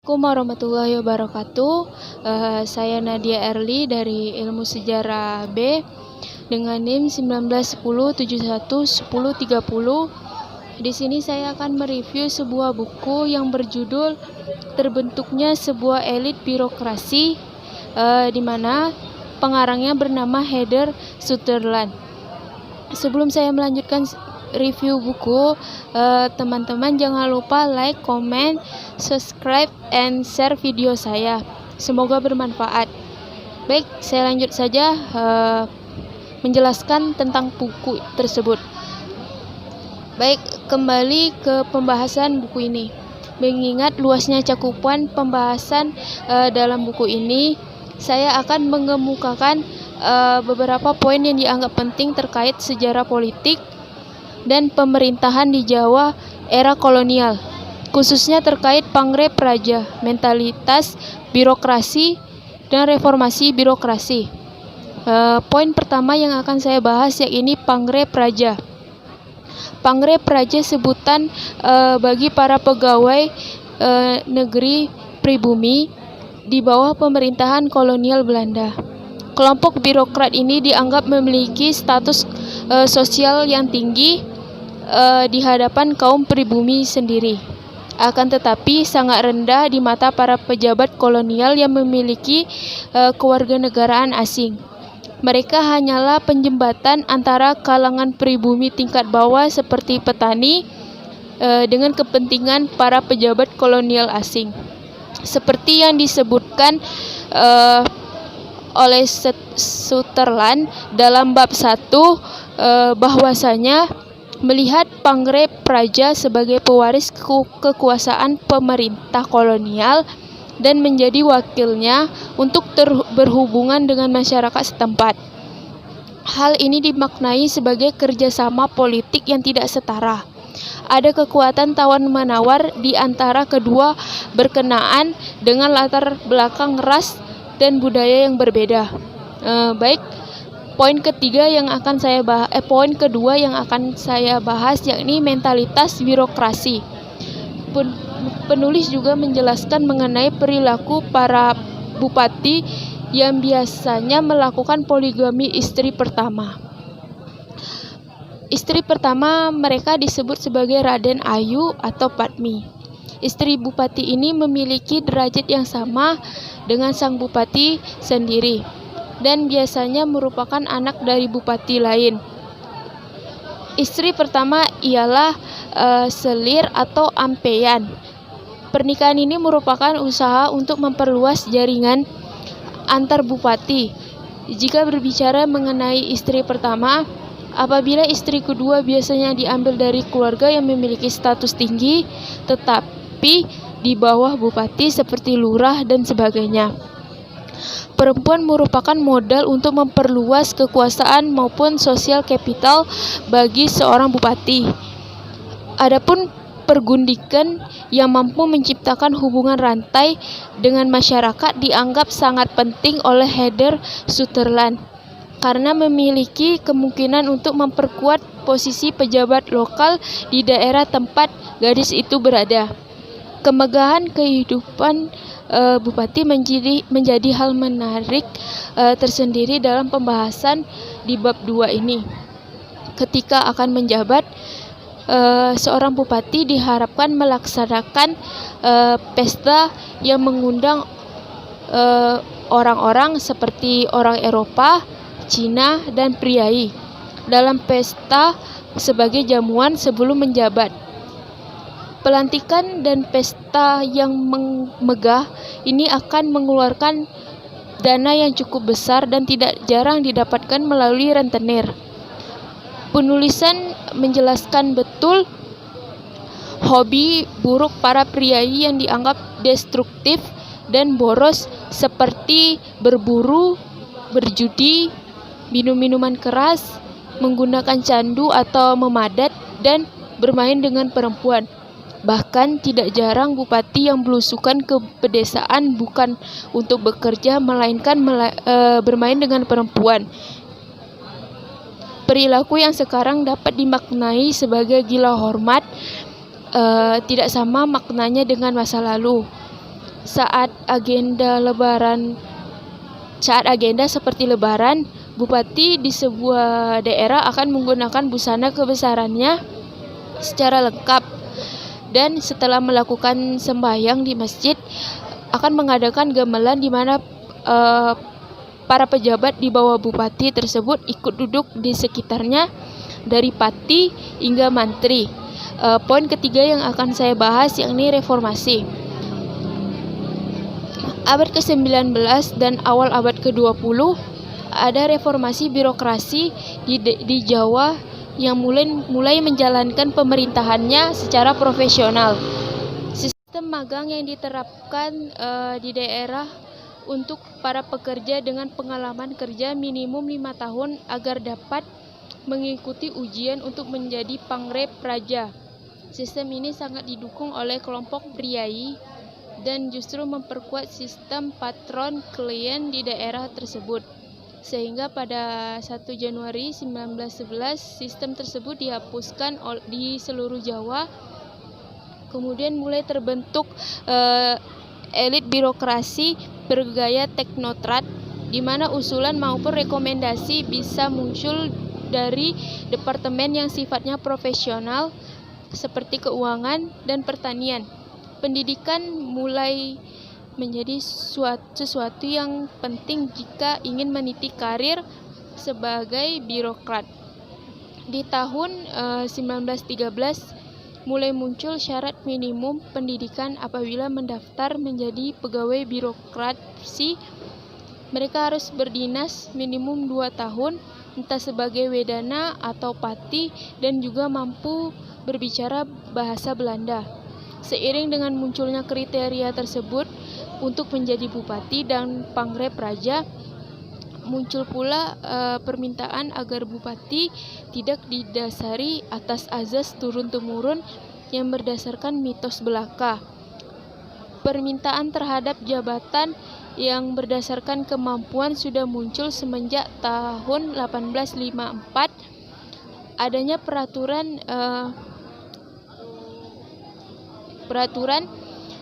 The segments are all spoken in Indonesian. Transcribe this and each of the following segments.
Assalamualaikum warahmatullahi wabarakatuh. Saya Nadia Erli dari Ilmu Sejarah B dengan NIM 1910711030. Di sini saya akan mereview sebuah buku yang berjudul Terbentuknya Sebuah Elit Birokrasi, di mana pengarangnya bernama Heather Sutherland. Sebelum saya melanjutkan review buku, teman-teman jangan lupa like, comment, subscribe, and share video saya. Semoga bermanfaat. Baik, saya lanjut saja menjelaskan tentang buku tersebut. Baik, kembali ke pembahasan buku ini. Mengingat luasnya cakupan pembahasan dalam buku ini, saya akan mengemukakan beberapa poin yang dianggap penting terkait sejarah politik dan pemerintahan di Jawa era kolonial, khususnya terkait Pangreh Praja, mentalitas birokrasi, dan reformasi birokrasi. Poin pertama yang akan saya bahas yakni Pangreh Praja. Pangreh Praja sebutan bagi para pegawai negeri pribumi di bawah pemerintahan kolonial Belanda. Kelompok birokrat ini dianggap memiliki status sosial yang tinggi di hadapan kaum pribumi sendiri. Akan tetapi sangat rendah di mata para pejabat kolonial yang memiliki kewarganegaraan asing. Mereka hanyalah penjembatan antara kalangan pribumi tingkat bawah seperti petani dengan kepentingan para pejabat kolonial asing. Seperti yang disebutkan oleh Sutherland dalam bab 1, bahwasanya melihat Pangreh Praja sebagai pewaris kekuasaan pemerintah kolonial dan menjadi wakilnya untuk berhubungan dengan masyarakat setempat. Hal ini dimaknai sebagai kerjasama politik yang tidak setara. Ada kekuatan tawar-menawar di antara kedua berkenaan dengan latar belakang ras dan budaya yang berbeda. Poin kedua yang akan saya bahas yakni mentalitas birokrasi. Penulis juga menjelaskan mengenai perilaku para bupati yang biasanya melakukan poligami istri pertama. Istri pertama mereka disebut sebagai Raden Ayu atau Padmi. Istri bupati ini memiliki derajat yang sama dengan sang bupati sendiri dan biasanya merupakan anak dari bupati lain. Istri pertama ialah selir atau ampeyan. Pernikahan ini merupakan usaha untuk memperluas jaringan antar bupati. Jika berbicara mengenai istri pertama, apabila istri kedua biasanya diambil dari keluarga yang memiliki status tinggi, tetapi di bawah bupati seperti lurah dan sebagainya. Perempuan merupakan modal untuk memperluas kekuasaan maupun sosial kapital bagi seorang bupati. Adapun pergundikan yang mampu menciptakan hubungan rantai dengan masyarakat dianggap sangat penting oleh Heather Sutherland karena memiliki kemungkinan untuk memperkuat posisi pejabat lokal di daerah tempat gadis itu berada. Kemegahan kehidupan bupati menjadi hal menarik tersendiri dalam pembahasan di bab 2 ini. Ketika akan menjabat, seorang bupati diharapkan melaksanakan pesta yang mengundang orang-orang seperti orang Eropa, Cina, dan priai dalam pesta sebagai jamuan sebelum menjabat. Pelantikan dan pesta yang megah ini akan mengeluarkan dana yang cukup besar dan tidak jarang didapatkan melalui rentenir. Penulisan menjelaskan betul hobi buruk para priai yang dianggap destruktif dan boros seperti berburu, berjudi, minum minuman keras, menggunakan candu atau memadat, dan bermain dengan perempuan. Bahkan tidak jarang bupati yang belusukan ke pedesaan bukan untuk bekerja melainkan bermain dengan perempuan. Perilaku yang sekarang dapat dimaknai sebagai gila hormat tidak sama maknanya dengan masa lalu. saat agenda seperti Lebaran, bupati di sebuah daerah akan menggunakan busana kebesarannya secara lengkap, dan setelah melakukan sembahyang di masjid akan mengadakan gamelan di mana para pejabat di bawah bupati tersebut ikut duduk di sekitarnya dari pati hingga mantri. Poin ketiga yang akan saya bahas yakni reformasi. Abad ke-19 dan awal abad ke-20 ada reformasi birokrasi di Jawa yang mulai menjalankan pemerintahannya secara profesional. Sistem magang yang diterapkan di daerah untuk para pekerja dengan pengalaman kerja minimum 5 tahun agar dapat mengikuti ujian untuk menjadi pangrep praja. Sistem ini sangat didukung oleh kelompok priai dan justru memperkuat sistem patron klien di daerah tersebut. Sehingga pada 1 Januari 1911 sistem tersebut dihapuskan di seluruh Jawa. Kemudian mulai terbentuk elit birokrasi bergaya teknokrat, di mana usulan maupun rekomendasi bisa muncul dari departemen yang sifatnya profesional seperti keuangan dan pertanian. Pendidikan mulai menjadi sesuatu yang penting jika ingin meniti karir sebagai birokrat. Di tahun 1913 mulai muncul syarat minimum pendidikan apabila mendaftar menjadi pegawai birokrasi. Mereka harus berdinas minimum 2 tahun, entah sebagai wedana atau pati, dan juga mampu berbicara bahasa Belanda. Seiring dengan munculnya kriteria tersebut untuk menjadi bupati dan pangrep praja, muncul pula permintaan agar bupati tidak didasari atas azas turun-temurun yang berdasarkan mitos belaka. Permintaan terhadap jabatan yang berdasarkan kemampuan sudah muncul semenjak tahun 1854. Adanya peraturan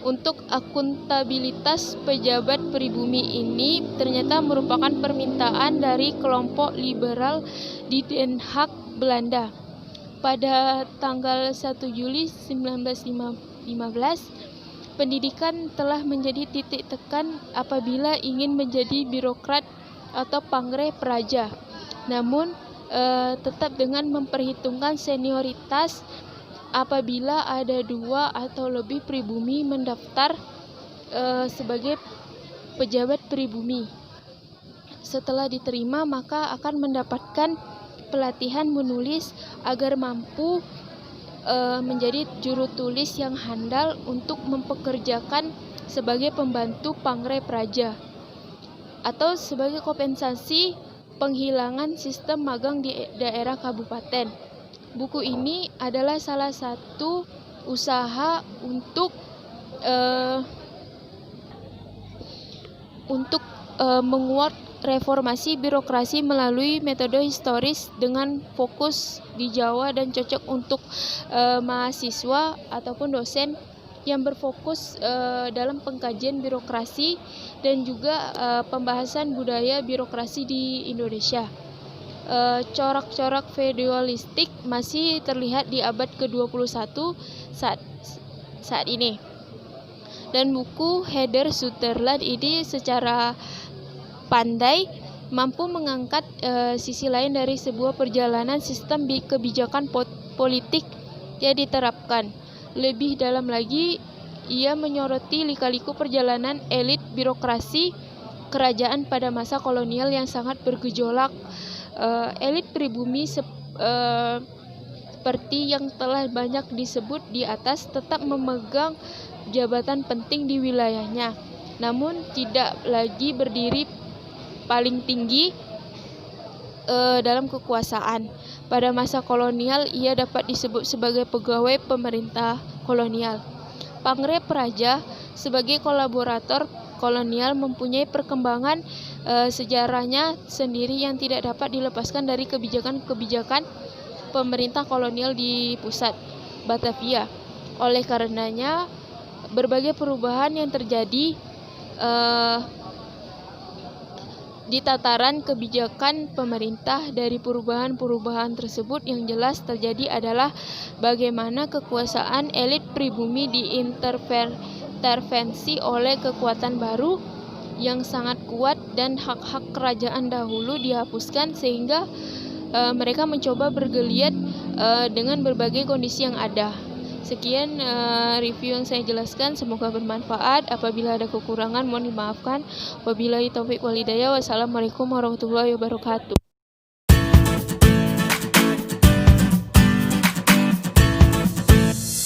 untuk akuntabilitas pejabat pribumi ini ternyata merupakan permintaan dari kelompok liberal di Den Haag, Belanda. Pada tanggal 1 Juli 1915, pendidikan telah menjadi titik tekan apabila ingin menjadi birokrat atau pangrep praja. Namun, tetap dengan memperhitungkan senioritas. Apabila ada 2 atau lebih pribumi mendaftar sebagai pejabat pribumi, setelah diterima maka akan mendapatkan pelatihan menulis agar mampu menjadi juru tulis yang handal untuk mempekerjakan sebagai pembantu pangrep praja. Atau sebagai kompensasi penghilangan sistem magang di daerah kabupaten. Buku ini adalah salah satu usaha untuk menguat reformasi birokrasi melalui metode historis dengan fokus di Jawa dan cocok untuk mahasiswa ataupun dosen yang berfokus dalam pengkajian birokrasi dan juga pembahasan budaya birokrasi di Indonesia. Corak-corak feodalistik masih terlihat di abad ke-21 saat ini. Dan buku Heather Sutherland ini secara pandai mampu mengangkat sisi lain dari sebuah perjalanan sistem kebijakan politik yang diterapkan. Lebih dalam lagi, ia menyoroti lika-liku perjalanan elit birokrasi kerajaan pada masa kolonial yang sangat bergejolak. Elit pribumi seperti yang telah banyak disebut di atas tetap memegang jabatan penting di wilayahnya, namun tidak lagi berdiri paling tinggi dalam kekuasaan. Pada masa kolonial, ia dapat disebut sebagai pegawai pemerintah kolonial. Pangrep praja sebagai kolaborator kolonial mempunyai perkembangan sejarahnya sendiri yang tidak dapat dilepaskan dari kebijakan-kebijakan pemerintah kolonial di pusat Batavia. Oleh karenanya, berbagai perubahan yang terjadi di tataran kebijakan pemerintah. Dari perubahan-perubahan tersebut yang jelas terjadi adalah bagaimana kekuasaan elit pribumi diintervensi oleh kekuatan baru yang sangat kuat, dan hak-hak kerajaan dahulu dihapuskan sehingga mereka mencoba bergeliat dengan berbagai kondisi yang ada. Sekian review yang saya jelaskan, semoga bermanfaat. Apabila ada kekurangan mohon dimaafkan. Wabillahi taufiq wal hidayah. Wassalamualaikum warahmatullahi wabarakatuh.